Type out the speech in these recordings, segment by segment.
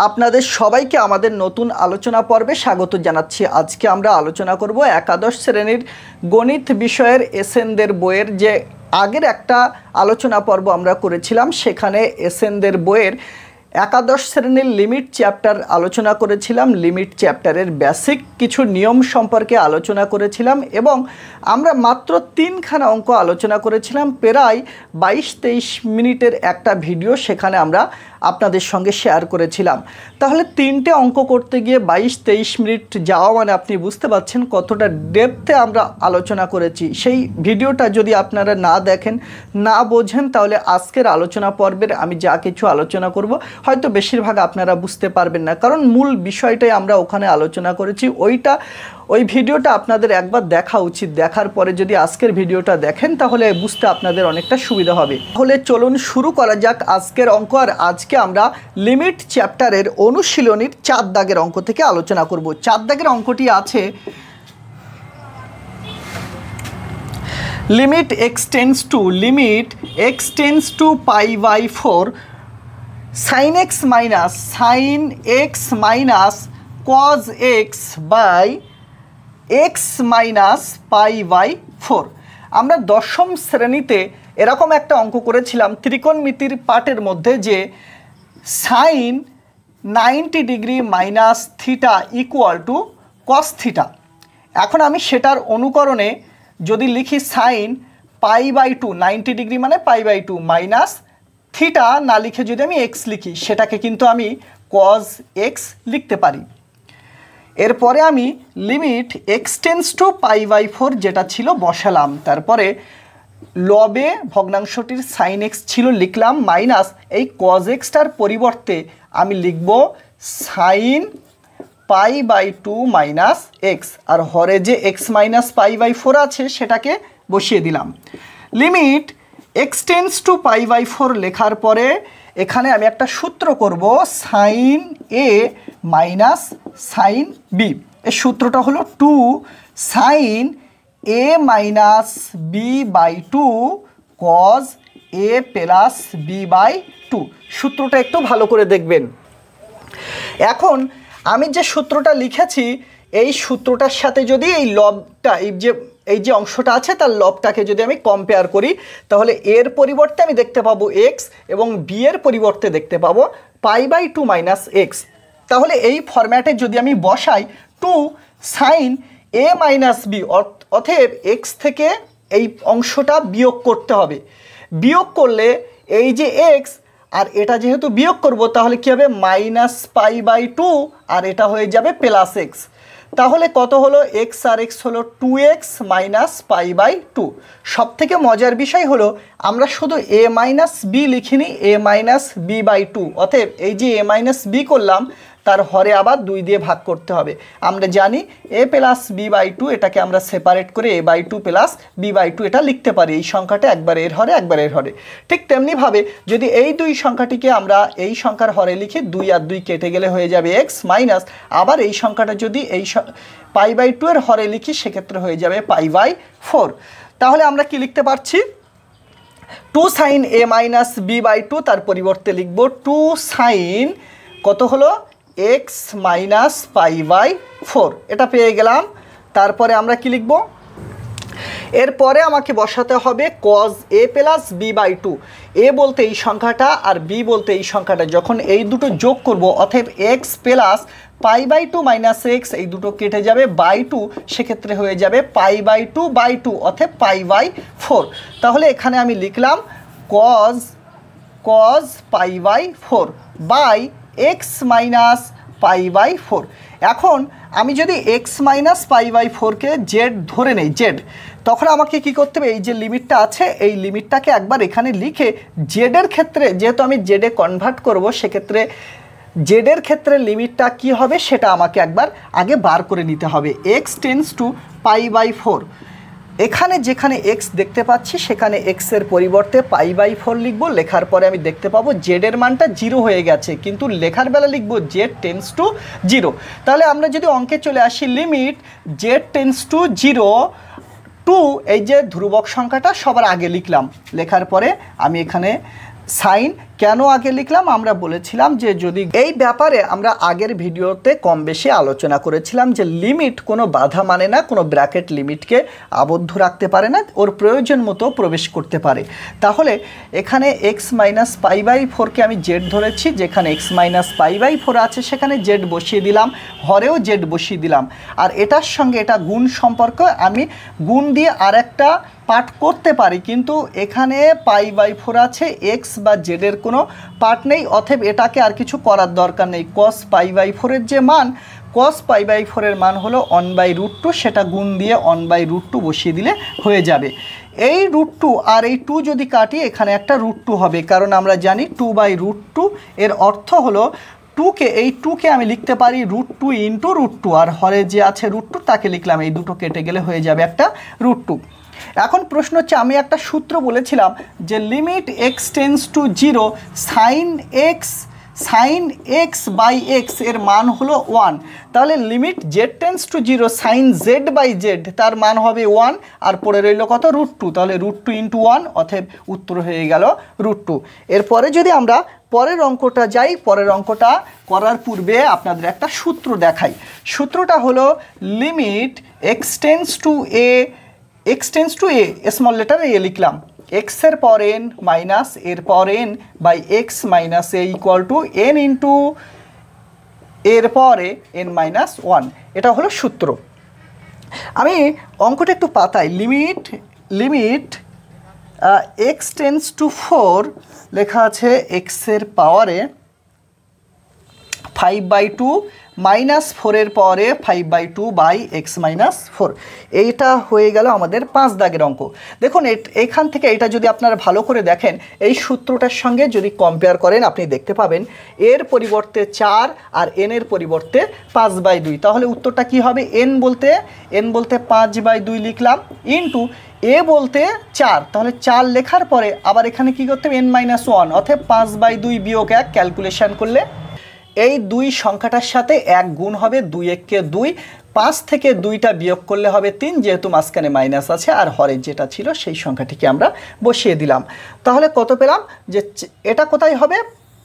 আপনাদের সবাইকে আমাদের নতুন আলোচনা পর্বে স্বাগত জানাচ্ছি। আজকে আমরা আলোচনা করব একাদশ শ্রেণীর গণিত বিষয়ের এসএনদের বইয়ের যে আগের একটা আলোচনা পর্ব আমরা করেছিলাম, সেখানে এসএনদের বইয়ের একাদশ শ্রেণীর লিমিট চ্যাপ্টার আলোচনা করেছিলাম। লিমিট চ্যাপ্টারের বেসিক কিছু নিয়ম সম্পর্কে আলোচনা করেছিলাম এবং আমরা মাত্র 3খানা অঙ্ক আলোচনা করেছিলাম। প্রায় 22-23 মিনিটের একটা ভিডিও সেখানে আমরা আপনাদের সঙ্গে শেয়ার করেছিলাম। তাহলে 3টে অঙ্ক করতে গিয়ে 22-23 মিনিট যাওয়া মানে আপনি বুঝতে পারছেন কতটা ডেপথে আমরা আলোচনা করেছি। সেই ভিডিওটা যদি আপনারা না দেখেন, না বোঝেন, তাহলে আজকের আলোচনা পর্বের আমি যা কিছু আলোচনা করব হয়তো বেশিরভাগ আপনারা বুঝতে পারবেন না, কারণ মূল বিষয়টাই আমরা ওখানে আলোচনা করেছি। ওই ভিডিওটা আপনাদের একবার দেখা উচিত। দেখার পরে যদি আজকের ভিডিওটা দেখেন তাহলে বুঝতে আপনাদের অনেকটা সুবিধা হবে। তাহলে চলুন শুরু করা যাক আজকের অঙ্ক। আর আজকে আমরা লিমিট চ্যাপ্টারের অনুশীলনীর 4 দাগের অঙ্ক থেকে আলোচনা করব। 4 দাগের অঙ্কটি আছে limit x tends to π/4 sin x minus cos x by x minus π/4। আমরা দশম শ্রেণীতে এরকম একটা অঙ্ক করেছিলাম ত্রিকোণমিতির পাঠের মধ্যে, যে sine 90 degree minus theta equal to cos theta. এখন আমি সেটার অনুকরণে যদি লিখি সাইন π/2, 90 ডিগ্রি মানে π/2 মাইনাস থিটা না লিখে যদি আমি এক্স লিখি, সেটাকে কিন্তু আমি কজ এক্স লিখতে পারি। এরপরে আমি লিমিট x টেন্ডস টু π/4 যেটা ছিল বসালাম। তারপরে লবে ভগ্নাংশটির সাইন এক্স ছিল লিখলাম, মাইনাস এই কজ এক্সটার পরিবর্তে আমি লিখব সাইন π/2 মাইনাস এক্স, আর হরে যে এক্স মাইনাস π/4 আছে সেটাকে বসিয়ে দিলাম। লিমিট x টেন্ডস টু π/4 লেখার পরে এখানে আমি একটা সূত্র করব, sine A minus sine B. এই সূত্রটা হলো 2 sine A minus b/2 cos A plus b/2। সূত্রটা একটু ভালো করে দেখবেন। এখন আমি যে সূত্রটা লিখেছি এই সূত্রটার সাথে যদি এই লবটা, এই যে অংশটা আছে তার লবটাকে যদি আমি কম্পেয়ার করি, তাহলে এর পরিবর্তে আমি দেখতে পাবো এক্স এবং বি এর পরিবর্তে দেখতে পাবো π/2 মাইনাস এক্স। তাহলে এই ফরম্যাটে যদি আমি বসাই 2 সাইন এ মাইনাস বি, অতএব এক্স থেকে এই অংশটা বিয়োগ করতে হবে। বিয়োগ করলে এই যে এক্স আর এটা যেহেতু বিয়োগ করব, তাহলে কী হবে মাইনাস π/2 আর এটা হয়ে যাবে প্লাস এক্স। তাহলে কত হলো, এক্স আর এক্স হলো 2x মাইনাস π/2। সবথেকে মজার বিষয় হলো আমরা শুধু a মাইনাস বি লিখিনি, a মাইনাস b/2। অতএব এই যে a মাইনাস বি করলাম তার হরে আবার 2 দিয়ে ভাগ করতে হবে। আমরা জানি a প্লাস b/2, এটাকে আমরা সেপারেট করে a/2 প্লাস b/2 এটা লিখতে পারি। এই সংখ্যাটা একবার এর হরে একবার এর হরে। ঠিক তেমনিভাবে যদি এই দুই সংখ্যাটিকে আমরা এই সংখ্যার হরে লিখি, 2 আর 2 কেটে গেলে হয়ে যাবে x মাইনাস, আবার এই সংখ্যাটা যদি এই π/2 এর হরে লিখি সেক্ষেত্রে হয়ে যাবে π/4। তাহলে আমরা কি লিখতে পারছি, 2 সাইন a মাইনাস b/2 তার পরিবর্তে লিখব 2 সাইন কত হলো x মাইনাস π/4। এটা পেয়ে গেলাম। তারপরে আমরা কি লিখব, এরপরে আমাকে বসাতে হবে cos a plus b/2। a বলতে এই সংখ্যাটা আর b বলতে এই সংখ্যাটা, যখন এই দুটো যোগ করব অতএব x প্লাস π/2 মাইনাস এক্স, এই দুটো কেটে যাবে বাই 2, সেক্ষেত্রে হয়ে যাবে π/2/2 অতএব π/4। তাহলে এখানে আমি লিখলাম cos π/4 বাই এক্স মাইনাস π/4। এখন আমি যদি এক্স মাইনাস π/4কে জেড ধরে নেই, জেড, তখন আমাকে কি করতে হবে, এই যে লিমিটটা আছে এই লিমিটটাকে একবার এখানে লিখে জেডের ক্ষেত্রে, যেহেতু আমি জেডে কনভার্ট করব, সেক্ষেত্রে জেডের ক্ষেত্রে লিমিটটা কি হবে সেটা আমাকে একবার আগে বার করে নিতে হবে। এক্স টেন্ডস টু π/4, এখানে যেখানে এক্স দেখতে পাচ্ছি সেখানে এক্সের পরিবর্তে π/4 লিখব। লেখার পরে আমি দেখতে পাবো জেডের মানটা 0 হয়ে গেছে, কিন্তু লেখার বেলা লিখব জেড টেন্ডস টু 0। তাহলে আমরা যদি অঙ্কে চলে আসি, limit Z tends to 0 to, এই যে ধ্রুবক সংখ্যাটা সবার আগে লিখলাম, লেখার পরে আমি এখানে সাইন কেন আগে লিখলাম? আমরা বলেছিলাম যে যদি এই ব্যাপারে আমরা আগের ভিডিওতে কম বেশি আলোচনা করেছিলাম যে লিমিট কোনো বাধা মানে না, কোনো ব্র্যাকেট লিমিটকে আবদ্ধ রাখতে পারে না, ওর প্রয়োজন মতো প্রবেশ করতে পারে। তাহলে এখানে x মাইনাস পাই বাই ফোরকে আমি জেড ধরেছি, যেখানে x minus pi by four আছে সেখানে জেড বসিয়ে দিলাম, হরেও জেড বসিয়ে দিলাম। আর এটার সঙ্গে এটা গুণ সম্পর্ক, আমি গুণ দিয়ে আর একটা পার্ট করতে পারি, কিন্তু এখানে পাই বাই ফোর আছে, এক্স বা জেডের কোনো পার্ট নেই, অতএব এটাকে আর কিছু করার দরকার নেই। কস পাই বাই ফোরের যে মান, কস পাই বাই ফোরের মান হলো 1/√2, সেটা গুণ দিয়ে 1/√2 বসিয়ে দিলে হয়ে যাবে। এই √2 আর এই 2 যদি কাটি এখানে একটা √2 হবে, কারণ আমরা জানি 2/√2 এর অর্থ হলো এই 2কে আমি লিখতে পারি √2 ইন্টু √2, আর হরে যে আছে √2 তাকে লিখলাম, এই দুটো কেটে গেলে হয়ে যাবে একটা √2। এখন প্রশ্ন হচ্ছে, আমি একটা সূত্র বলেছিলাম যে limit x tends to 0 sine x by x এর মান হলো 1। তাহলে limit z tends to 0 sine z by z তার মান হবে 1, আর পরে রইল কত? √2। তাহলে √2 ইন্টু 1, অতএব উত্তর হয়ে গেল √2। এরপরে যদি আমরা পরের অঙ্কটা যাই, পরের অঙ্কটা করার পূর্বে আপনাদের একটা সূত্র দেখাই। সূত্রটা হলো limit x tends to a small letter a লিখলাম, এক্স এর পর এন মাইনাস এর পর n by x minus A equal to N into এর পরে এন মাইনাস 1, এটা হলো সূত্র। আমি অঙ্কটা একটু পাতাই। লিমিট এক্স টেন্স টু 4 লেখা আছে এক্স এর পাওয়ারে 5/2 মাইনাস 4-এর পরে 5/2 বাই এক্স মাইনাস 4, এইটা হয়ে গেল আমাদের 5 দাগের অঙ্ক। দেখুন এখান থেকে এটা যদি আপনারা ভালো করে দেখেন, এই সূত্রটার সঙ্গে যদি কম্পেয়ার করেন আপনি দেখতে পাবেন এর পরিবর্তে 4 আর এন এর পরিবর্তে 5/2, তাহলে উত্তরটা কি হবে? এন বলতে 5/2 লিখলাম ইন্টু এ বলতে 4, তাহলে 4 লেখার পরে আবার এখানে কি করতে হবে? n-1, অর্থাৎ 5/2 বিয়োগ 1 ক্যালকুলেশন করলে এই 2 সংখ্যাটার সাথে 1 গুণ হবে, 2 1 কে 2, 5 থেকে 2টা বিয়োগ করলে হবে 3, যেহেতু মাঝখানে মাইনাস আছে, আর হরে যেটা ছিল সেই সংখ্যাটিকে আমরা বসিয়ে দিলাম। তাহলে কত পেলাম? যে এটা কোথায় হবে?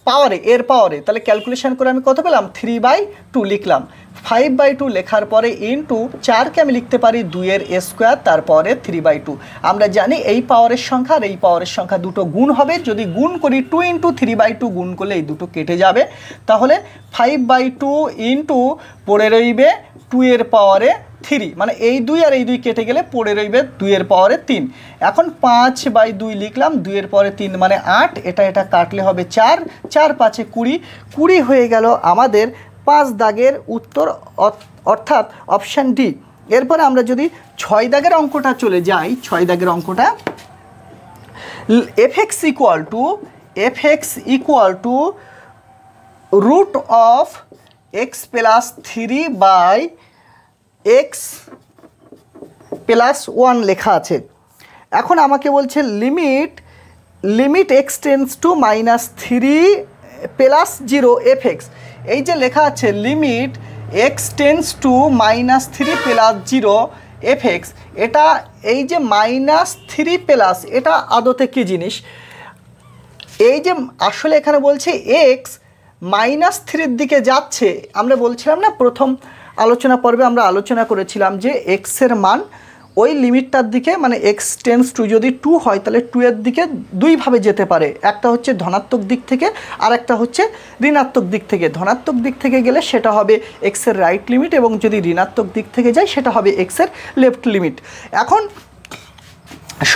পাওয়ারে, এর পাওয়ারে। তাহলে ক্যালকুলেশন করে আমি কত পেলাম? 3/2 লিখলাম। 5/2 লেখার পরে ইন্টু 4কে আমি লিখতে পারি 2-এর স্কোয়ার, তারপরে 3/2। আমরা জানি এই পাওয়ারের সংখ্যা আর এই পাওয়ারের সংখ্যা দুটো গুণ হবে, যদি গুণ করি 2 ইন্টু 3/2 গুণ করলে এই দুটো কেটে যাবে, তাহলে 5/2 ইন্টু পড়ে রইবে 2-এর পাওয়ারে 3, মানে এই 2 আর এই 2 কেটে গেলে পড়ে রইবে 2-এর পাওয়ারে 3। এখন 5/2 লিখলাম, 2-এর পাওয়ারে 3 মানে 8, এটা কাটলে হবে 4, 4 5 20 হয়ে গেল আমাদের 5 দাগের উত্তর, অর্থাৎ অপশান ডি। এরপরে আমরা যদি 6 দাগের অঙ্কটা চলে যাই, 6 দাগের অঙ্কটা fx equal to root of x plus 3 by x plus 1 লেখা আছে। এখন আমাকে বলছে limit x tends to -3 plus 0 fx, এই যে লেখা আছে limit x tends to -3 plus 0 fx, এটা এই যে -3 প্লাস, এটা আদতে কী জিনিস? এই যে আসলে এখানে বলছে এক্স -3-এর দিকে যাচ্ছে। আমরা বলছিলাম না প্রথম আলোচনা পর্বে আমরা আলোচনা করেছিলাম যে এক্সের মান ওই লিমিটটার দিকে, মানে এক্স টেন্স টু যদি 2 হয় তাহলে 2-এর দিকে দুইভাবে যেতে পারে, একটা হচ্ছে ধনাত্মক দিক থেকে আর একটা হচ্ছে ঋণাত্মক দিক থেকে। ধনাত্মক দিক থেকে গেলে সেটা হবে এক্সের রাইট লিমিট, এবং যদি ঋণাত্মক দিক থেকে যায় সেটা হবে এক্সের লেফট লিমিট। এখন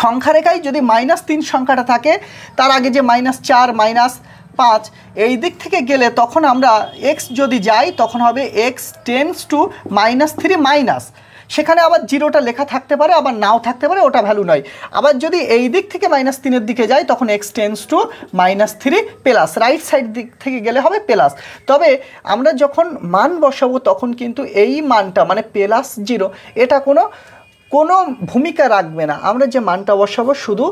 সংখ্যা রেখায় যদি -3 সংখ্যাটা থাকে, তার আগে যে -4 -5 এই দিক থেকে গেলে তখন আমরা এক্স যদি যাই তখন হবে এক্স টেন্স টু -3 মাইনাস, সেখানে আবার 0টা লেখা থাকতে পারে আবার নাও থাকতে পারে, ওটা ভ্যালু নয়। আবার যদি এই দিক থেকে -3-এর দিকে যাই তখন x tends to -3 plus, right side দিক থেকে গেলে হবে প্লাস। তবে আমরা যখন মান বসাবো তখন কিন্তু এই মানটা মানে +0 এটা কোনো ভূমিকা রাখবে না। আমরা যে মানটা বসাবো শুধু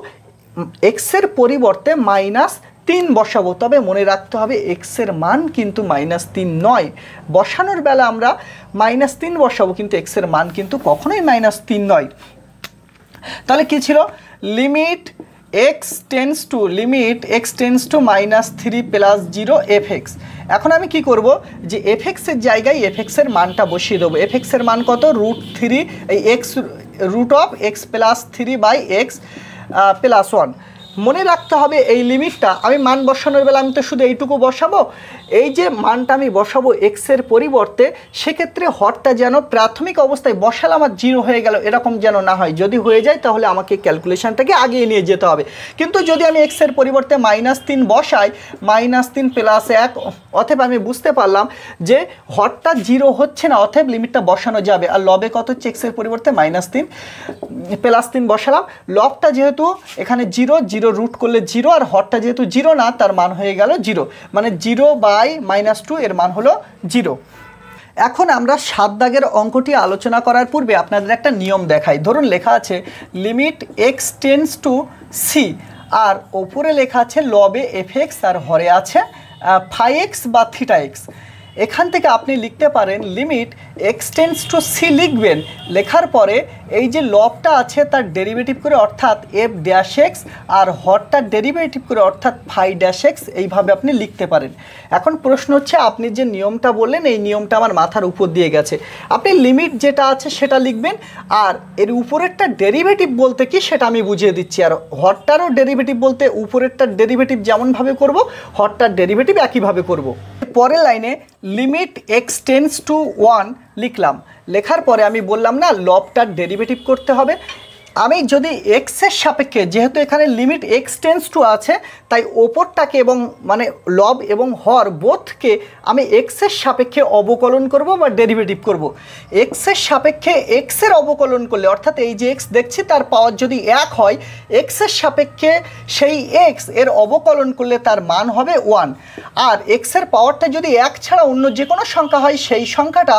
এক্সের পরিবর্তে -3 বসাবো, তবে মনে রাখতে হবে এক্সের মান কিন্তু -3 নয়। বসানোর বেলা আমরা -3 বসাবো, কিন্তু এক্সের মান কিন্তু কখনোই -3 নয়। তাহলে কি ছিল? Limit x tends to limit x tends to -3 + 0 fx। এখন আমি কি করব যে fxের জায়গায় fxের মানটা বসিয়ে দেবো। fxের মান কত? √3 এই x √x + 3/x + 1। মনে রাখতে হবে এই লিমিটটা আমি মান বসানোর বেলা আমি তো শুধু এইটুকু বসাবো, এই যে মানটা আমি বসাবো এক্সের পরিবর্তে, সেক্ষেত্রে হরটা যেন প্রাথমিক অবস্থায় বসালাম আর 0 হয়ে গেল এরকম যেন না হয়। যদি হয়ে যায় তাহলে আমাকে ক্যালকুলেশনটাকে আগিয়ে নিয়ে যেতে হবে। কিন্তু যদি আমি এক্সের পরিবর্তে -3 বসাই, -3 + 1, অতএব আমি বুঝতে পারলাম যে হরটা 0 হচ্ছে না, অতএব লিমিটটা বসানো যাবে। আর লবে কত হচ্ছে? এক্সের পরিবর্তে -3 + 3 বসালাম। লবটা যেহেতু এখানে 0 রুট করলে 0, আর হরটা যেহেতু 0 না, তার মান হয়ে গেল 0, মানে 0/-2 এর মান হলো 0। এখন আমরা 7 দাগের অঙ্কটি আলোচনা করার পূর্বে আপনাদের একটা নিয়ম দেখাই। ধরুন লেখা আছে limit x tends to c, আর ওপরে লেখা আছে লবে fx, আর হরে আছে φx বা θx। এখান থেকে আপনি লিখতে পারেন limit x tends to c লিখবেন, লেখার পরে এই যে লবটা আছে তার ডেরিভেটিভ করে অর্থাৎ f'(x) আর হরটার ডেরিভেটিভ করে অর্থাৎ φ'(x), এইভাবে আপনি লিখতে পারেন। এখন প্রশ্ন হচ্ছে আপনি যে নিয়মটা বললেন এই নিয়মটা আমার মাথার উপর দিয়ে গেছে। আপনি লিমিট যেটা আছে সেটা লিখবেন, আর এর উপরেরটা ডেরিভেটিভ বলতে কি সেটা আমি বুঝিয়ে দিচ্ছি। আর হরটারও ডেরিভেটিভ বলতে উপরেরটার ডেরিভেটিভ যেমনভাবে করব হরটার ডেরিভেটিভ একইভাবে করব। পরের লাইনে লিমিট x টেন্স টু 1 লিখলাম, লেখার পরে আমি বললাম না লবটার ডেরিভেটিভ করতে হবে। আমি যদি এক্সের সাপেক্ষে, যেহেতু এখানে লিমিট x টেন্স টু আছে, তাই ওপরটাকে এবং মানে লব এবং হর বোথকে আমি এক্সের সাপেক্ষে অবকলন করব বা ডেরিভেটিভ করব। এক্সের সাপেক্ষে এক্সের অবকলন করলে, অর্থাৎ এই যে এক্স দেখছি তার পাওয়ার যদি 1 হয়, এক্সের সাপেক্ষে সেই এক্স এর অবকলন করলে তার মান হবে 1। আর এক্সের পাওয়ারটা যদি 1 ছাড়া অন্য যে কোনো সংখ্যা হয়, সেই সংখ্যাটা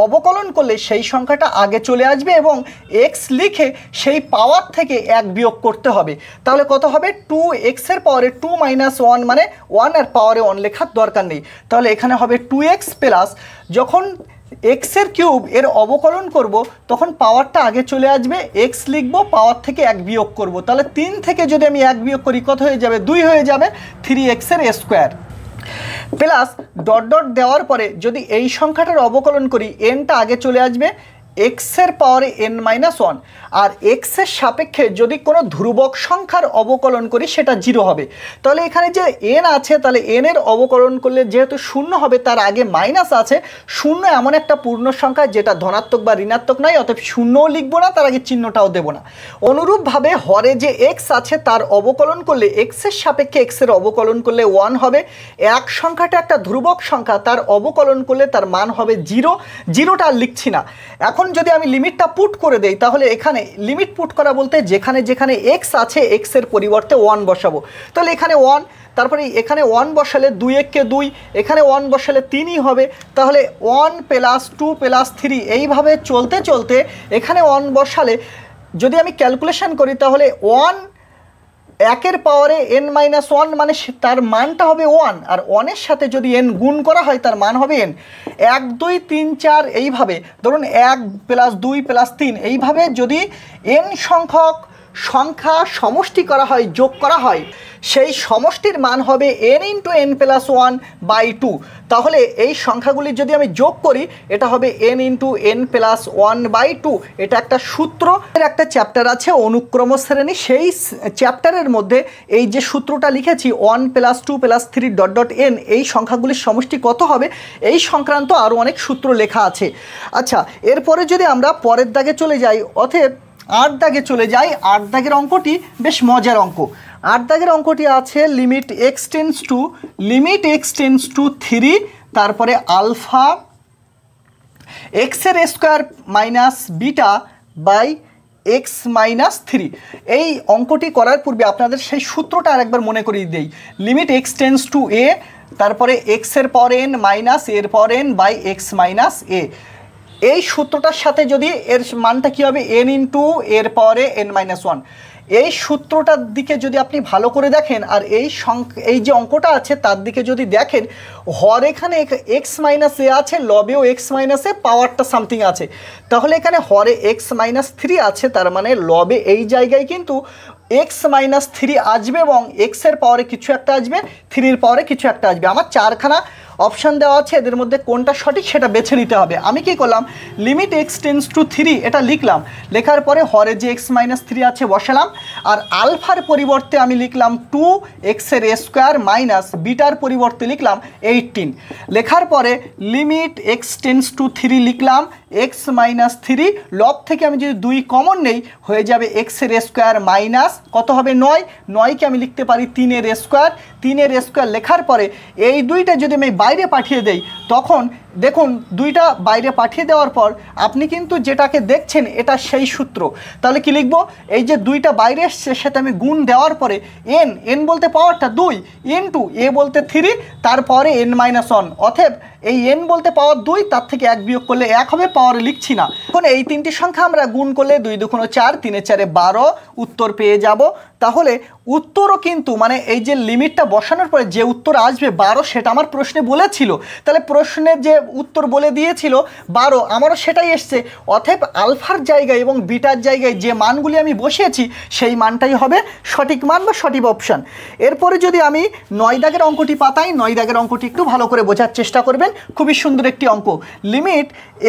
অবকলন করলে সেই সংখ্যাটা আগে চলে আসবে এবং এক্স লিখে সেই পাওয়ার থেকে 1 বিয়োগ করতে হবে। তাহলে কত হবে? 2x এর পাওয়ারে 2 - 1 মানে 1, আর পাওয়ারে 1 লেখার দরকার নেই। তাহলে এখানে হবে 2x প্লাস, যখন x এর কিউব এর অবকলন করব তখন পাওয়ারটা আগে চলে আসবে, x লিখব, পাওয়ার থেকে 1 বিয়োগ করব। তাহলে 3 থেকে যদি আমি 1 বিয়োগ করি কত হয়ে যাবে? 2 হয়ে যাবে, 3x এর স্কোয়ার প্লাস ডট ডট দেওয়ার পরে যদি এই সংখ্যাটার অবকলন করি nটা আগে চলে আসবে, x এর পাওয়ারে n-1, আর x এর সাপেক্ষে যদি কোনো ধ্রুবক সংখ্যার অবকলন করি সেটা 0 হবে। তাহলে এখানে যে n আছে, তাহলে n এর অবকলন করলে যেহেতু 0 হবে, তার আগে মাইনাস আছে। 0 এমন একটা পূর্ণ সংখ্যা যেটা ধনাত্মক বা ঋণাত্মক নয়, অতএব 0ও লিখবো না, তার আগে চিহ্নটাও দেবো না। অনুরূপভাবে হরে যে x আছে তার অবকলন করলে, x এর সাপেক্ষে x এর অবকলন করলে 1 হবে। এক সংখ্যাটা একটা ধ্রুবক সংখ্যা, তার অবকলন করলে তার মান হবে 0। 0টা আর লিখছি না। এখন যদি আমি লিমিটটা পুট করে দেই, তাহলে এখানে লিমিট পুট করা বলতে যেখানে যেখানে x আছে x এর পরিবর্তে 1 বসাবো। তাহলে এখানে 1, তারপরে এখানে 1 বসালে 2 একে 2, এখানে 1 বসালে 3ই হবে। তাহলে 1 + 2 + 3 এইভাবে চলতে চলতে এখানে 1 বসালে যদি আমি ক্যালকুলেশন করি তাহলে 1 একের পাওয়ারে n-1 মানে তার মানটা হবে 1, আর 1 এর সাথে যদি n গুণ করা হয় তার মান হবে n। 1 2 3 4 এইভাবে ধরুন 1 + 2 + 3 এইভাবে যদি n সংখ্যক সংখ্যা সমষ্টি করা হয়, যোগ করা হয়, সেই সমষ্টির মান হবে n × n+1/2। তাহলে এই সংখ্যাগুলি যদি আমি যোগ করি এটা হবে n × n+1/2। এটা একটা সূত্র, এর একটা চ্যাপ্টার আছে অনুক্রম শ্রেণী, সেই চ্যাপ্টারের মধ্যে এই যে সূত্রটা লিখেছি 1 + 2 + 3 ... n, এই সংখ্যাগুলির সমষ্টি কত হবে এই সংক্রান্ত আরও অনেক সূত্র লেখা আছে। আচ্ছা, এরপরে যদি আমরা পরের দাগে চলে যাই, অতএব 8 দাগে চলে যাই। 8 দাগের অঙ্কটি বেশ মজার অঙ্ক। 8 দাগের অঙ্কটি আছে লিমিট x টেন্স টু 3, তারপরে আলফা x এর square minus beta by x - 3। এই অঙ্কটি করার পূর্বে আপনাদের সেই সূত্রটা আরেকবার মনে করিয়ে দেই। Limit x tends to a, তারপরে x এর পাওয়ার n মাইনাস এর পাওয়ার n বাই x - a। এই সূত্রটার সাথে যদি এর মানটা কী হবে? n × এর পাওয়ারে n-1। এই সূত্রটার দিকে যদি আপনি ভালো করে দেখেন আর এই যে অঙ্কটা আছে তার দিকে যদি দেখেন, হর এখানে এক্স মাইনাস এ আছে, লবেও এক্স মাইনাস এ, পাওয়ারটা সামথিং আছে, তাহলে এখানে হরে এক্স মাইনাস 3 আছে, তার মানে লবে এই জায়গায় কিন্তু এক্স মাইনাস 3 আসবে এবং এক্সের পাওয়ারে কিছু একটা আসবে, 3-এর পাওয়ারে কিছু একটা আসবে। আমার 4খানা অপশান দেওয়া আছে, এদের মধ্যে কোনটা সঠিক সেটা বেছে নিতে হবে। আমি কি করলাম, লিমিট এক্স টেন্স টু 3 এটা লিখলাম, লেখার পরে হরে যে এক্স মাইনাস 3 আছে বসালাম, আর আলফার পরিবর্তে আমি লিখলাম 2x-এর স্কোয়ার মাইনাস বিটার পরিবর্তে লিখলাম 18, লেখার পরে লিমিট এক্স টেন্স টু 3 লিখলাম, এক্স মাইনাস 3, লব থেকে আমি যদি 2 কমন নেই হয়ে যাবে এক্সের স্কোয়ার মাইনাস কত হবে 9, 9কে আমি লিখতে পারি 3-এর স্কোয়ার, 3-এর স্কোয়ার লেখার পরে এই দুইটা যদি আমি বাইরে পাঠিয়ে দেই, তখন দেখুন দুইটা বাইরে পাঠিয়ে দেওয়ার পর আপনি কিন্তু যেটাকে দেখছেন এটা সেই সূত্র। তাহলে কি লিখব, এই যে দুইটা বাইরে এসছে সেটা আমি গুণ দেওয়ার পরে এন বলতে পাওয়ারটা 2 ইন্টু এ বলতে 3, তারপরে n-1, অতএব এই n বলতে পাওয়ার 2, তার থেকে 1 বিয়োগ করলে 1 হবে, পাওয়ারে লিখছি না। এখন এই তিনটি সংখ্যা আমরা গুণ করলে 2 দুগুণ 4, 3 4 12 উত্তর পেয়ে যাব। তাহলে উত্তরও কিন্তু মানে এই যে লিমিটটা বসানোর পরে যে উত্তর আসবে 12 সেটা আমার প্রশ্নে বলেছিল, তাহলে প্রশ্নের যে উত্তর বলে দিয়েছিল 12, আমারও সেটাই এসছে, অতএব আলফার জায়গায় এবং বিটার জায়গায় যে মানগুলি আমি বসিয়েছি সেই মানটাই হবে সঠিক মান বা সঠিক অপশান। এরপরে যদি আমি 9 দাগের অঙ্কটি পাতাই, 9 দাগের অঙ্কটি একটু ভালো করে বোঝার চেষ্টা করবেন, খুবই সুন্দর একটি অঙ্ক। লিমিট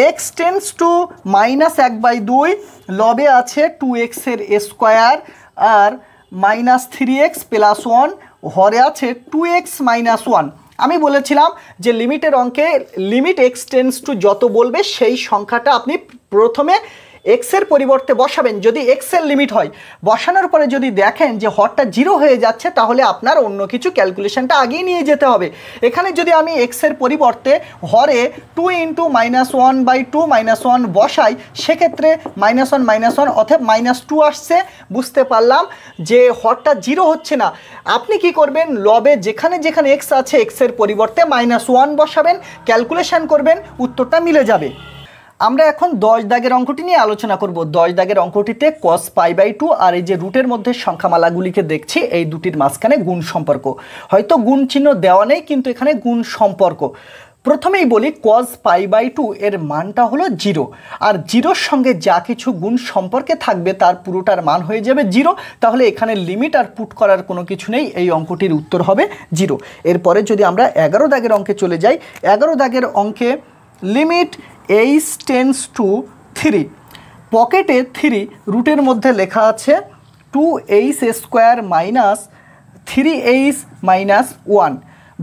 এক্স টেন্স টু -1/2, লবে আছে 2x-এর স্কোয়ার আর -3x + 1, হরে আছে 2x - 1। আমি বলেছিলাম যে লিমিটের অঙ্কে লিমিট এক্স টেন্স টু যত বলবে সেই সংখ্যাটা আপনি প্রথমে এক্সের পরিবর্তে বসাবেন। যদি এক্সের লিমিট হয়, বসানোর পরে যদি দেখেন যে হরটা 0 হয়ে যাচ্ছে, তাহলে আপনার অন্য কিছু ক্যালকুলেশনটা আগিয়ে নিয়ে যেতে হবে। এখানে যদি আমি এক্সের পরিবর্তে হরে 2 × -1/2 -1 বসাই, সেক্ষেত্রে -1 অর্থাৎ -2 আসছে। বুঝতে পারলাম যে হরটা 0 হচ্ছে না। আপনি কি করবেন, লবে যেখানে যেখানে এক্স আছে এক্সের পরিবর্তে -1 বসাবেন, ক্যালকুলেশন করবেন, উত্তরটা মিলে যাবে। আমরা এখন 10 দাগের অঙ্কটি নিয়ে আলোচনা করব। 10 দাগের অঙ্কটিতে cos π/2 আর এই যে রুটের মধ্যে সংখ্যামালাগুলিকে দেখছি, এই দুটির মাঝখানে গুণ সম্পর্ক, হয়তো গুণ চিহ্ন দেওয়া নেই কিন্তু এখানে গুণ সম্পর্ক। প্রথমেই বলি cos π/2 এর মানটা হলো 0, আর 0-র সঙ্গে যা কিছু গুণ সম্পর্কে থাকবে তার পুরোটার মান হয়ে যাবে 0। তাহলে এখানে লিমিট আর পুট করার কোনো কিছু নেই, এই অঙ্কটির উত্তর হবে 0। এরপরে যদি আমরা 11 দাগের অঙ্কে চলে যাই, 11 দাগের অঙ্কে লিমিট এইচ টেন্স টু 3, পকেটে 3, রুটের মধ্যে লেখা আছে 2h² - 3h - 1।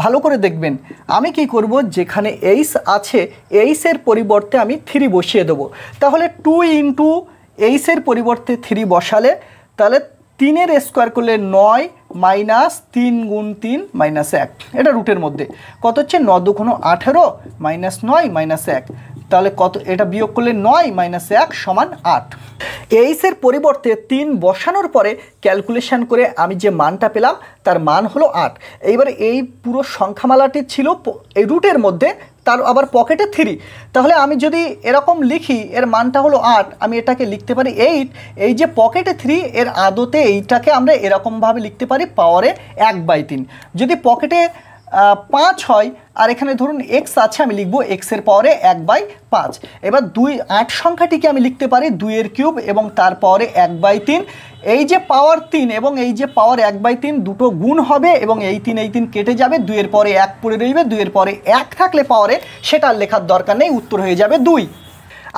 ভালো করে দেখবেন, আমি কি করব, যেখানে এইচ আছে এইচের পরিবর্তে আমি 3 বসিয়ে দেবো। তাহলে 2 × এইচের পরিবর্তে 3 বসালে, তাহলে 3-এর স্কোয়ার করলে 9 -3 × 3 - 1, এটা রুটের মধ্যে কত হচ্ছে 9 দুগুণ 18 -9 - 1, তাহলে কত, এটা বিয়োগ করলে 9 - 1 = 8। এইচের পরিবর্তে 3 বসানোর পরে ক্যালকুলেশন করে আমি যে মানটা পেলাম তার মান হলো 8। এইবার এই পুরো সংখ্যামালাটি ছিল এই রুটের মধ্যে, তার আবার পকেটে 3, তাহলে আমি যদি এরকম লিখি এর মানটা হলো 8, আমি এটাকে লিখতে পারি 8। এই যে পকেটে 3 এর আদতে এইটাকে আমরা এরকমভাবে লিখতে পারি পাওয়ারে 1/3। যদি পকেটে 5 হয় আর এখানে ধরুন এক্স আছে, আমি লিখব এক্সের পাওয়ারে 1/5। এবার 8 সংখ্যাটিকে আমি লিখতে পারি 2-এর কিউব এবং তার পাওয়ারে 1/3। এই যে পাওয়ার 3 এবং এই যে পাওয়ার 1/3 দুটো গুণ হবে এবং এই 3 কেটে যাবে, 2-এর পরে 1 পড়ে রইবে, 2-এর পরে 1 থাকলে পাওয়ারে সেটা লেখার দরকার নেই, উত্তর হয়ে যাবে 2।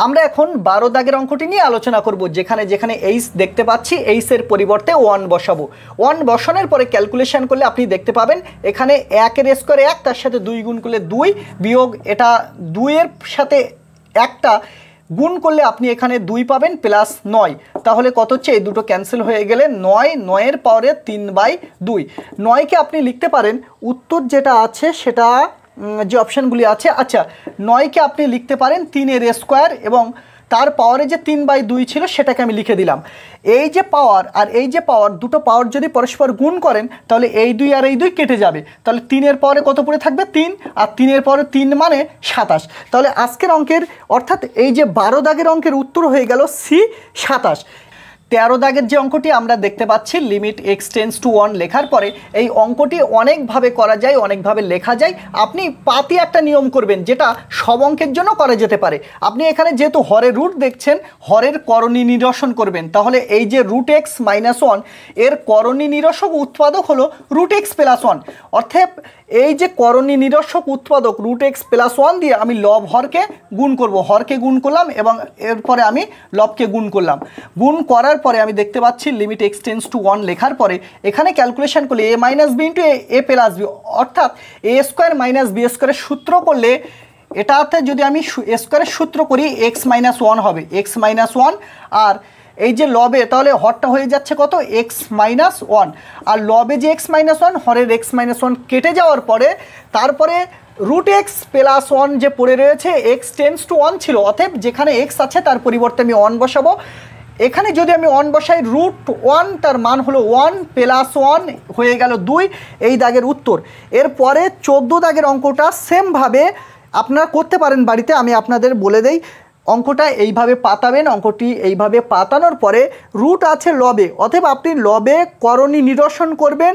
আমরা এখন 12 দাগের অঙ্কটি নিয়ে আলোচনা করব। যেখানে যেখানে এইচ দেখতে পাচ্ছি এইচের পরিবর্তে 1 বসাবো। 1 বসানোর পরে ক্যালকুলেশন করলে আপনি দেখতে পাবেন এখানে 1-এর স্কোয়ার 1, তার সাথে 2 গুণ করলে 2, বিয়োগ এটা 2-এর সাথে 1টা গুণ করলে আপনি এখানে 2 পাবেন প্লাস 9। তাহলে কত হচ্ছে, এই দুটো ক্যান্সেল হয়ে গেলে 9, 9-এর পাওয়ারে 3/2। 9কে আপনি লিখতে পারেন, উত্তর যেটা আছে সেটা যে অপশানগুলি আছে, আচ্ছা 9কে আপনি লিখতে পারেন 3-এর স্কোয়ার এবং তার পাওয়ারে যে 3/2 ছিল সেটাকে আমি লিখে দিলাম। এই যে পাওয়ার আর এই যে পাওয়ার, দুটো পাওয়ার যদি পরস্পর গুণ করেন তাহলে এই 2 আর এই 2 কেটে যাবে, তাহলে 3-এর পাওয়ারে কত পড়ে থাকবে 3, আর 3-এর পাওয়ারে 3 মানে 27। তাহলে আজকের অঙ্কের অর্থাৎ এই যে 12 দাগের অঙ্কের উত্তর হয়ে গেল C 27। 13 দাগের যে অঙ্কটি আমরা দেখতে পাচ্ছি লিমিট এক্স টেন্স টু 1 লেখার পরে এই অঙ্কটি অনেকভাবে করা যায়, অনেকভাবে লেখা যায়। আপনি পাতি একটা নিয়ম করবেন যেটা সব অঙ্কের জন্য করা যেতে পারে। আপনি এখানে যেহেতু হরের রুট দেখছেন, হরের করণী নিরসন করবেন। তাহলে এই যে রুট এক্স মাইনাস 1 এর করণী নিরসক উৎপাদক হলো রুট এক্স প্লাস 1। অর্থাৎ এই যে করণী নিরসক উৎপাদক রুট এক্স প্লাস 1 দিয়ে আমি লব হরকে গুণ করব, হরকে গুণ করলাম এবং এরপরে আমি লবকে গুণ করলাম। গুণ করার পরে আমি দেখতে পাচ্ছি লিমিট এক্স টেন্স টু 1 লেখার পরে এখানে ক্যালকুলেশন করলে এ মাইনাস বি ইন্টু এ প্লাস বি, অর্থাৎ এ স্কোয়ার মাইনাস বি স্কোয়ারের সূত্র করলে এটাতে যদি আমি এ স্কোয়ারের সূত্র করি এক্স মাইনাস 1 হবে, এক্স মাইনাস 1। আর এই যে লবে তাহলে হরটা হয়ে যাচ্ছে কত, এক্স মাইনাস 1। আর লবে যে এক্স মাইনাস 1, হরের এক্স মাইনাস 1 কেটে যাওয়ার পরে তারপরে রুট এক্স প্লাস 1 যে পড়ে রয়েছে এক্স টেন্স টু 1 ছিল, অতএব যেখানে এক্স আছে তার পরিবর্তে আমি 1 বসাবো। এখানে যদি আমি 1 বসাই রুট 1 তার মান হলো 1 প্লাস 1 হয়ে গেল 2, এই দাগের উত্তর। এরপরে 14 দাগের অঙ্কটা সেমভাবে আপনারা করতে পারেন বাড়িতে, আমি আপনাদের বলে দেই। অঙ্কটা এইভাবে পাতাবেন, অঙ্কটি এইভাবে পাতানোর পরে রুট আছে লবে, অতএব আপনি লবে করণী নিরসন করবেন।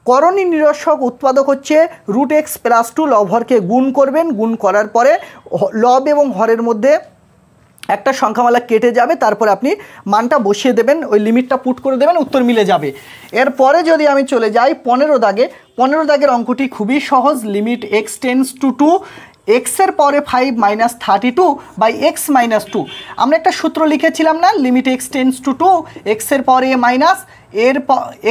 করণী নিরসক উৎপাদক হচ্ছে রুট এক্স প্লাস 2, লব হরকে গুণ করবেন। গুণ করার পরে লব এবং হরের মধ্যে একটা সংখ্যামালা কেটে যাবে, তারপরে আপনি মানটা বসিয়ে দেবেন, ওই লিমিটটা পুট করে দেবেন, উত্তর মিলে যাবে। এরপরে যদি আমি চলে যাই 15 দাগে, 15 দাগের অঙ্কটি খুবই সহজ। লিমিট এক্স টেন্স টু 2 এক্সের পরে 5 মাইনাস 32 বাই এক্স মাইনাস 2। আমরা একটা সূত্র লিখেছিলাম না, লিমিট এক্স টেন্স টু 2 এক্সের পরে এ মাইনাস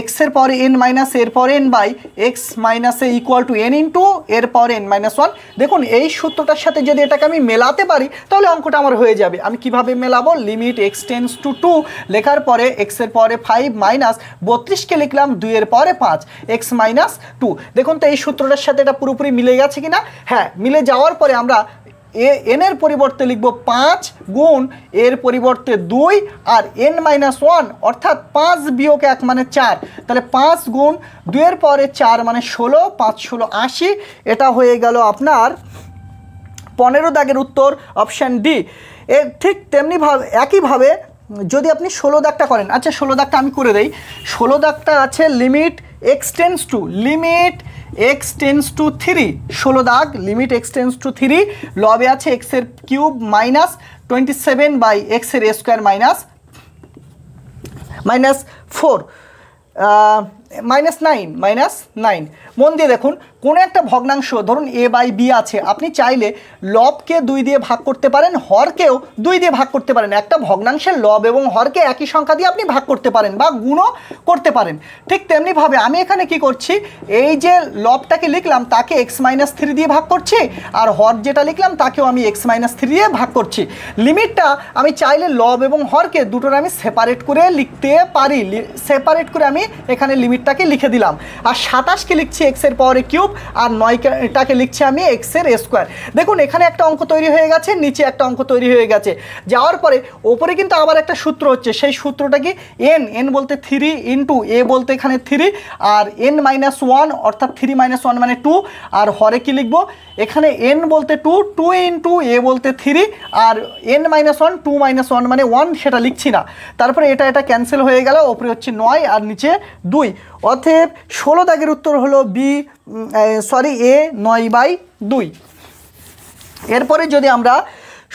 এক্সের পরে এন মাইনাস এর পরে N by x minus A equal to N into এর পরে এন মাইনাস 1। দেখুন এই সূত্রটার সাথে যদি এটাকে আমি মেলাতে পারি তাহলে অঙ্কটা আমার হয়ে যাবে। আমি কিভাবে মেলাবো, লিমিট এক্স টেন্স টু 2 লেখার পরে এক্সের পরে 5 মাইনাস 32কে লিখলাম 2 এর পরে 5 এক্স মাইনাস 2। দেখুন তো এই সূত্রটার সাথে এটা পুরোপুরি মিলে গেছে কিনা। হ্যাঁ, মিলে যাওয়ার পরে আমরা এন এর পরিবর্তে লিখব 5 গুণ এর পরিবর্তে 2 আর এন মাইনাস 1, অর্থাৎ 5 বিয়োগ 1 মানে 4। তাহলে 5 গুণ 2 এর পরে 4 মানে 16, 5 16 80। এটা হয়ে গেল আপনার 15 দাগের উত্তর, অপশান ডি। ঠিক তেমনিভাবে একইভাবে যদি আপনি 16 দাগটা করেন, আচ্ছা 16 দাগটা আমি করে দেই। 16 দাগটা আছে limit x tends two, limit x tends to 3, 16 দাগ লিমিট এক্স টেন্স টু 3, লবে আছে এক্সের কিউব মাইনাস 27 বাই এক্সের স্কোয়ার মাইনাস 4 -9 মন দিয়ে দেখুন, কোনো একটা ভগ্নাংশ ধরুন এ বাই বি আছে, আপনি চাইলে লবকে 2 দিয়ে ভাগ করতে পারেন, হরকেও 2 দিয়ে ভাগ করতে পারেন। একটা ভগ্নাংশের লব এবং হরকে একই সংখ্যা দিয়ে আপনি ভাগ করতে পারেন বা গুণও করতে পারেন। ঠিক তেমনিভাবে আমি এখানে কি করছি, এই যে লবটাকে লিখলাম তাকে এক্স মাইনাস 3 দিয়ে ভাগ করছি, আর হর যেটা লিখলাম তাকেও আমি এক্স মাইনাস 3 দিয়ে ভাগ করছি। লিমিটটা আমি চাইলে লব এবং হরকে দুটোর আমি সেপারেট করে লিখতে পারি, সেপারেট করে আমি এখানে লিমিটটাকে লিখে দিলাম। আর 27কে লিখছি এক্সের পাওয়ারে কিউব, আর 9টাকে লিখছি আমি এক্সের স্কোয়ার। দেখুন এখানে একটা অঙ্ক তৈরি হয়ে গেছে, নিচে একটা অঙ্ক তৈরি হয়ে গেছে। যাওয়ার পরে ওপরে কিন্তু আবার একটা সূত্র হচ্ছে, সেই সূত্রটা কি এন বলতে 3 ইন্টু এ বলতে এখানে 3 আর এন মাইনাস 1, অর্থাৎ 3 মাইনাস 1 মানে 2। আর হরে কি লিখবো, এখানে এন বলতে 2 ইন্টু এ বলতে 3 আর এন মাইনাস 1, 2 মাইনাস 1 মানে 1, সেটা লিখছি না। তারপরে এটা ক্যান্সেল হয়ে গেল, ওপরে হচ্ছে 9 আর নিচে 2। অতএব 16 দাগের উত্তর হলো এ 9/2। এরপরে যদি আমরা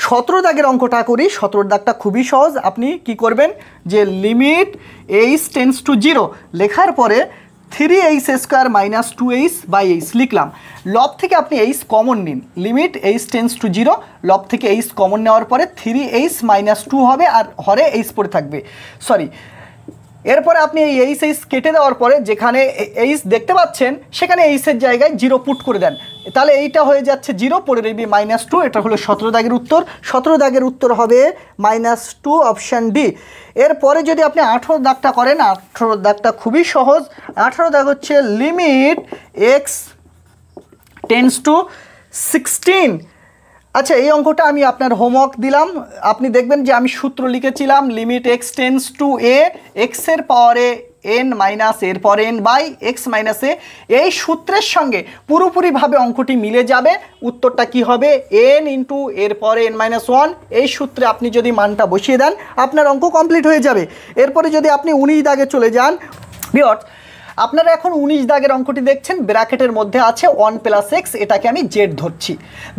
17 দাগের অঙ্কটা করি, 17 দাগটা খুবই সহজ। আপনি কি করবেন, যে লিমিট এইচ টেন্স টু 0 লেখার পরে 3h square minus 2h by h লিখলাম। লব থেকে আপনি h কমন নিন, লিমিট h টেন্স টু 0, লব থেকে h কমন নেওয়ার পরে 3h মাইনাস 2 হবে আর হরে h পড়ে থাকবে, এরপরে আপনি এই এইচ কেটে দেওয়ার পরে যেখানে এইচ দেখতে পাচ্ছেন সেখানে এইচের জায়গায় 0 পুট করে দেন, তাহলে এইটা হয়ে যাচ্ছে 0, পড়ে রইবে -2। এটা হলো 17 দাগের উত্তর। 17 দাগের উত্তর হবে -2, অপশান ডি। এরপরে যদি আপনি 18 দাগটা করেন, 18 দাগটা খুবই সহজ। 18 দাগ হচ্ছে লিমিট এক্স টেন্স টু 16। আচ্ছা এই অঙ্কটা আমি আপনার হোমওয়ার্ক দিলাম, আপনি দেখবেন যে আমি সূত্র লিখেছিলাম লিমিট এক্স টেন্স টু এ, এক্সের পাওয়ারে এন মাইনাস এরপর এন বাই এক্স মাইনাস এ, এই সূত্রের সঙ্গে পুরোপুরিভাবে অঙ্কটি মিলে যাবে। উত্তরটা কি হবে? এন ইন্টু এরপরে এন মাইনাস ওয়ান। এই সূত্রে আপনি যদি মানটা বসিয়ে দেন আপনার অঙ্ক কমপ্লিট হয়ে যাবে। এরপরে যদি আপনি 19 দাগে চলে যান, ভিউয়ার্স আপনারা এখন 19 দাগের অঙ্কটি দেখছেন, ব্র্যাকেটের মধ্যে আছে 1 প্লাস এক্স, এটাকে আমি জেড ধরছি।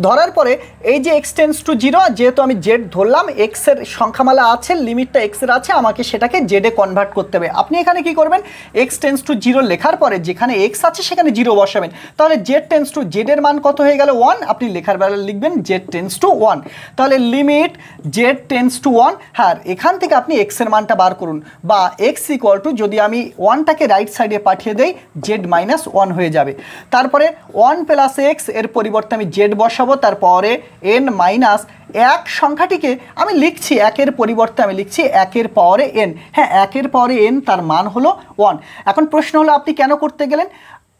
ধরার পরে এই যে এক্স টেন্স টু জিরো, যেহেতু আমি জেড ধরলাম, এক্সের সংখ্যামালা আছে, লিমিটটা এক্সের আছে, আমাকে সেটাকে জেডে কনভার্ট করতে হবে। আপনি এখানে কি করবেন? এক্স টেন্স টু জিরো লেখার পরে যেখানে এক্স আছে সেখানে জিরো বসাবেন। তাহলে জেড টেন্স টু জেডের মান কত হয়ে গেল? 1। আপনি লেখার বেলা লিখবেন জেড টেন্স টু 1। তাহলে লিমিট জেড টেন্স টু 1। হ্যাঁ, এখান থেকে আপনি এক্সের মানটা বার করুন, বা এক্স ইকুয়াল টু, যদি আমি 1টাকে রাইট সাইডে পাঠিয়ে দেই, জেড মাইনাস 1 হয়ে যাবে। তারপরে 1 প্লাস এক্স, এর পরিবর্তে আমি জেড বসাবো, তারপরে এন মাইনাস 1 সংখ্যাটিকে আমি লিখছি, 1-এর পরিবর্তে আমি লিখছি 1-এর পাওয়ারে এন। হ্যাঁ, 1-এর পাওয়ারে এন, তার মান হলো 1। এখন প্রশ্ন হলো আপনি কেন করতে গেলেন?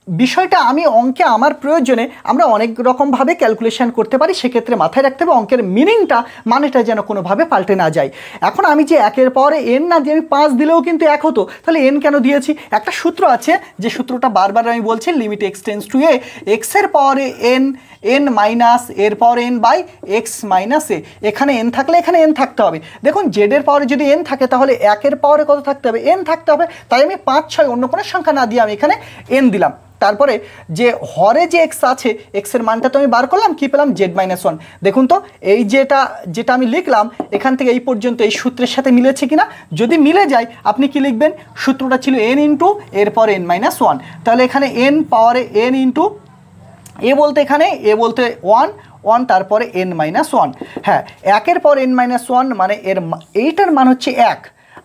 বিষয়টা আমি অঙ্কে আমার প্রয়োজনে আমরা অনেক রকমভাবে ক্যালকুলেশন করতে পারি, সেক্ষেত্রে মাথায় রাখতে হবে অঙ্কের মিনিংটা, মানেটা যেন কোনোভাবে পাল্টে না যায়। এখন আমি যে 1-এর পাওয়ারে এন না দিয়ে আমি 5 দিলেও কিন্তু 1 হতো, তাহলে এন কেন দিয়েছি? একটা সূত্র আছে, যে সূত্রটা বারবার আমি বলছি, লিমিট এক্স টেন্স টু এ, এক্সের পাওয়ারে এন, এন মাইনাস এর পাওয়ার এন বাই এক্স মাইনাস এ। এখানে এন থাকলে এখানে এন থাকতে হবে। দেখুন জেডের পাওয়ারে যদি এন থাকে তাহলে 1-এর পাওয়ারে কত থাকতে হবে? এন থাকতে হবে। তাই আমি 5, 6 অন্য কোনো সংখ্যা না দিয়ে আমি এখানে এন দিলাম। তারপরে যে হরে যে এক্স আছে, এক্সের মানটা তো আমি বার করলাম, কি পেলাম? Z minus 1। দেখুন তো এই যেটা আমি লিখলাম এখান থেকে এই পর্যন্ত এই সূত্রের সাথে মিলেছে কিনা। যদি মিলে যায় আপনি কি লিখবেন? সূত্রটা ছিল এন ইন্টু এরপর এন মাইনাস 1। তাহলে এখানে এন পাওয়ারে এন ইন্টু এ বলতে এখানে এ বলতে 1 তারপরে এন মাইনাস 1। হ্যাঁ, 1-এর পর এন মাইনাস 1 মানে এইটার মান হচ্ছে 1,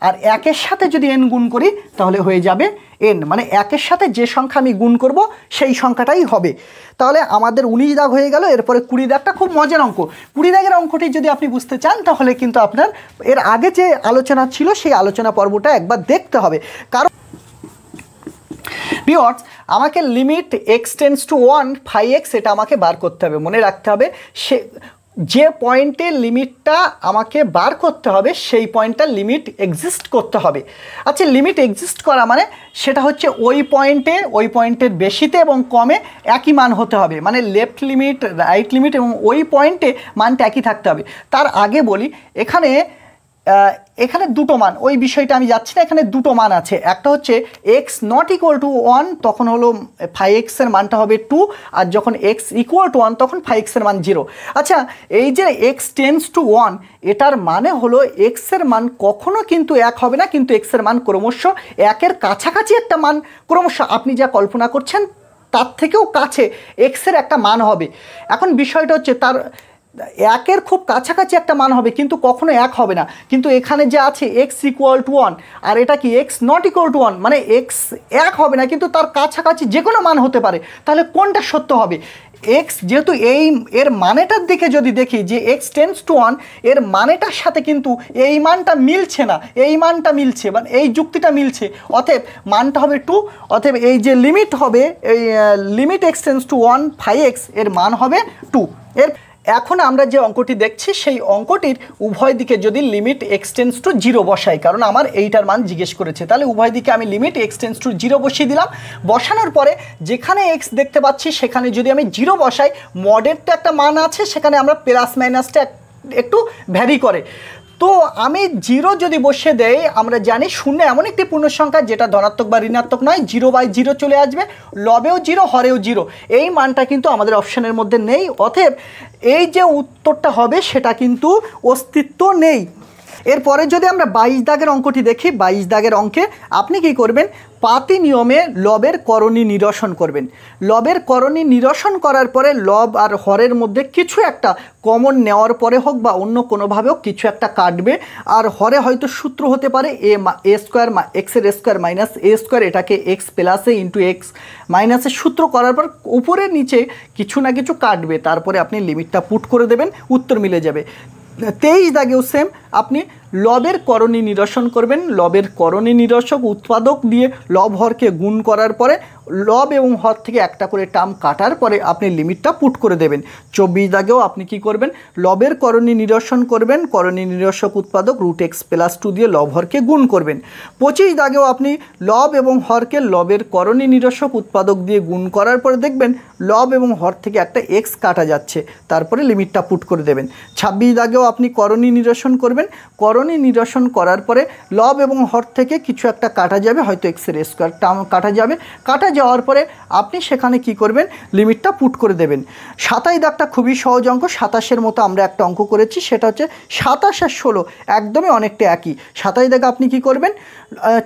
আর 1-এর সাথে যদি এন গুণ করি তাহলে হয়ে যাবে এন, মানে 1-এর সাথে যে সংখ্যা আমি গুণ করব সেই সংখ্যাটাই হবে। তাহলে আমাদের 19 দাগ হয়ে গেল। এরপরে 20 দাগটা খুব মজার অঙ্ক। 20 দাগের অঙ্কটি যদি আপনি বুঝতে চান তাহলে কিন্তু আপনার এর আগে যে আলোচনা ছিল সেই আলোচনা পর্বটা একবার দেখতে হবে। কারণ ভিউয়ার্স আমাকে limit x tends two 1 5x এটা আমাকে বার করতে হবে। মনে রাখতে হবে সে যে পয়েন্টে লিমিটটা আমাকে বার করতে হবে সেই পয়েন্টটা লিমিট এক্সিস্ট করতে হবে। আচ্ছা, লিমিট এক্সিস্ট করা মানে সেটা হচ্ছে ওই পয়েন্টের বেশিতে এবং কমে একই মান হতে হবে, মানে লেফট লিমিট, রাইট লিমিট এবং ওই পয়েন্টে মানটা একই থাকতে হবে। তার আগে বলি এখানে দুটো মান, ওই বিষয়টা আমি যাচ্ছি না, এখানে দুটো মান আছে। একটা হচ্ছে এক্স নট ইকুয়াল টু 1 তখন হলো 5x-এর মানটা হবে 2, আর যখন এক্স ইকুয়াল টু 1 তখন 5x-এর মান 0। আচ্ছা, এই যে এক্স টেন্স টু 1 এটার মানে হলো এক্সের মান কখনো কিন্তু 1 হবে না, কিন্তু এক্সের মান ক্রমশ 1-এর কাছাকাছি একটা মান, ক্রমশ আপনি যা কল্পনা করছেন তার থেকেও কাছে এক্সের একটা মান হবে। এখন বিষয়টা হচ্ছে তার 1-এর খুব কাছাকাছি একটা মান হবে, কিন্তু কখনো 1 হবে না। কিন্তু এখানে যে আছে এক্স ইকুয়াল টু 1, আর এটা কি এক্স নট ইকুয়াল টু 1, মানে এক্স 1 হবে না কিন্তু তার কাছাকাছি যে কোনো মান হতে পারে। তাহলে কোনটা সত্য হবে? এক্স যেহেতু এর মানেটার দিকে যদি দেখি যে এক্স টেন্স টু 1 এর মানেটার সাথে কিন্তু এই মানটা মিলছে না, এই মানটা মিলছে, মানে এই যুক্তিটা মিলছে, অতএব মানটা হবে 2। অতএব এই যে লিমিট হবে, এই limit x tends two 1 5x এর মান হবে 2। এখন আমরা যে অঙ্কটি দেখছি সেই অঙ্কটির উভয় দিকে যদি লিমিট এক্স টেন্স টু 0 বসাই, কারণ আমার এইটার মান জিজ্ঞেস করেছে, তাহলে উভয় দিকে আমি লিমিট এক্স টেন্স টু 0 বসিয়ে দিলাম। বসানোর পরে যেখানে এক্স দেখতে পাচ্ছি সেখানে যদি আমি 0 বসাই, মডের তো একটা মান আছে, সেখানে আমরা প্লাস মাইনাসটা একটু ভ্যারি করে, তো আমি 0 যদি বসিয়ে দেই, আমরা জানি 0 এমন একটি পূর্ণ সংখ্যা যেটা ধনাত্মক বা ঋণাত্মক নয়, 0/0 চলে আসবে, লবেও 0 হরেও 0, এই মানটা কিন্তু আমাদের অপশানের মধ্যে নেই। অতএব এই যে উত্তরটা হবে সেটা কিন্তু অস্তিত্ব নেই। এরপরে যদি আমরা 22 দাগের অঙ্কটি দেখি, 22 দাগের অঙ্কে আপনি কি করবেন? পাতি নিয়মে লবের করণী নিরসন করবেন। লবের করণী নিরসন করার পরে লব আর হরের মধ্যে কিছু একটা কমন নেওয়ার পরে হোক বা অন্য কোনোভাবেও কিছু একটা কাটবে, আর হরে হয়তো সূত্র হতে পারে এ স্কোয়ার এক্সের স্কোয়ার মাইনাস এ স্কোয়ার, এটাকে এক্স প্লাসে ইন্টু এক্স মাইনাসের সূত্র করার পর উপরে নিচে কিছু না কিছু কাটবে, তারপরে আপনি লিমিটটা পুট করে দেবেন, উত্তর মিলে যাবে। 23 দাগেও সেম, আপনি লবের করণী নিরসন করবেন। লবের করণী নিরসক উৎপাদক দিয়ে লব হরকে গুণ করার পরে লব এবং হর থেকে একটা করে টার্ম কাটার পরে আপনি লিমিটটা পুট করে দেবেন। 24 দাগেও আপনি কি করবেন, লবের করণী নিরসন করবেন, করণী নিরসক উৎপাদক রুট এক্স প্লাস 2 দিয়ে লব হরকে গুণ করবেন। 25 দাগেও আপনি লব এবং হরকে লবের করণী নিরসক উৎপাদক দিয়ে গুণ করার পরে দেখবেন লব এবং হর থেকে একটা এক্স কাটা যাচ্ছে, তারপরে লিমিটটা পুট করে দেবেন। 26 দাগেও আপনি করণী নিরসন করবেন, করণী নিরসন করার পরে লব এবং হর থেকে কিছু একটা কাটা যাবে, হয়তো এক্সের স্কোয়ার টার্ম কাটা যাবে, কাটা যাওয়ার পরে আপনি সেখানে কি করবেন, লিমিটটা পুট করে দেবেন। 27 দাগটা খুবই সহজ অঙ্ক, 27-এর মতো আমরা একটা অঙ্ক করেছি, সেটা হচ্ছে 27 আর 16 একদমই অনেকটা একই। 27 দাগে আপনি কি করবেন,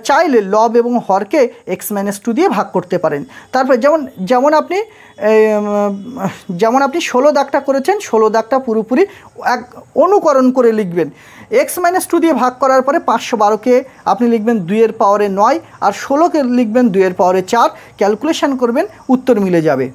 চাইলে লব এবং হরকে x-2 দিয়ে ভাগ করতে পারেন। তারপরে যেমন আপনি 16 দাগটা করেছেন, 16 দাগটা পুরোপুরি অনুকরণ করে লিখবেন। x-2 দিয়ে ভাগ করার পরে 512কে আপনি লিখবেন 2-এর পাওয়ারে 9 আর 16কে লিখবেন 2-এর পাওয়ারে 4, ক্যালকুলেশন করবেন, উত্তর মিলে যাবে।